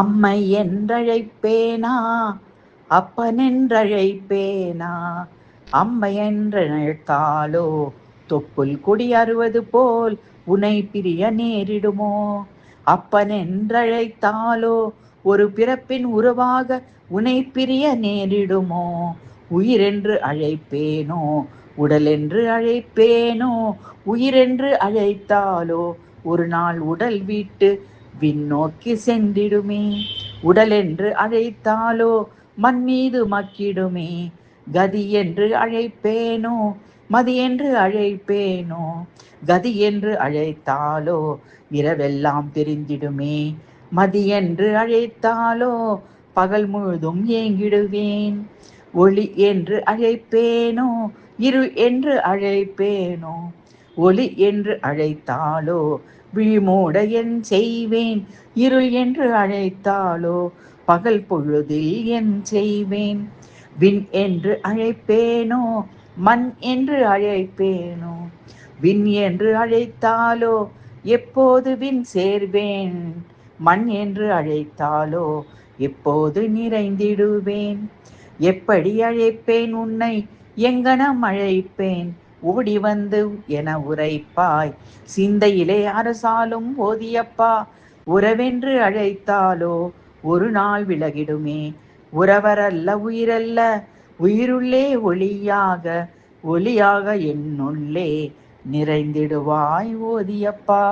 அம்மை என்றழைப்பேனா அப்பனென்றழைப்பேனா அம்மை என்றழைத்தாலோ தொப்புள் கொடி அறுவது போல் உனை பிரிய நேரிடுமோ. அப்பன் என்றழைத்தாலோ ஒரு பிறப்பின் உருவாக உனை பிரிய நேரிடுமோ. உயிரென்று அழைப்பேனோ உடலென்று அழைப்பேனோ. உயிரென்று அழைத்தாலோ ஒரு நாள் உடல் விட்டு விண்ணோக்கி சென்றிடுமே. உடலென்று அழைத்தாலோ மண் மீது மக்கிடுமே. கதி என்று அழைப்பேனோ மதி என்று அழைப்பேனோ. கதி என்று அழைத்தாலோ இரவெல்லாம் தெரிந்திடுமே. மதி என்று அழைத்தாலோ பகல் முழுதும் ஏங்கிடுவேன். ஒளி என்று அழைப்பேனோ இருள் என்று அழைப்பேனோ. ஒளி என்று அழைத்தாலோ விழிமூட என் செய்வேன். இருள் என்று அழைத்தாலோ பகல் பொழுதில் என் செய்வேன். விண் என்று அழைப்பேனோ மண் என்று அழைப்பேனோ. விண் என்று அழைத்தாலோ எப்போது விண் சேர்வேன். மண் என்று அழைத்தாலோ எப்போது நிறைந்திடுவேன். எப்படி அழைப்பேன் உன்னை எங்கனம் அழைப்பேன். ஓடி வந்து என உரைப்பாய் சிந்தையிலே அரசாலும் போதியப்பா. உறவென்று அழைத்தாலோ ஒரு நாள் விலகிடுமே. உறவரல்ல உயிரல்ல உயிருள்ளே ஒளியாக ஒளியாக என்னுள்ளே நிறைந்திடுவாய் ஓதியப்பா.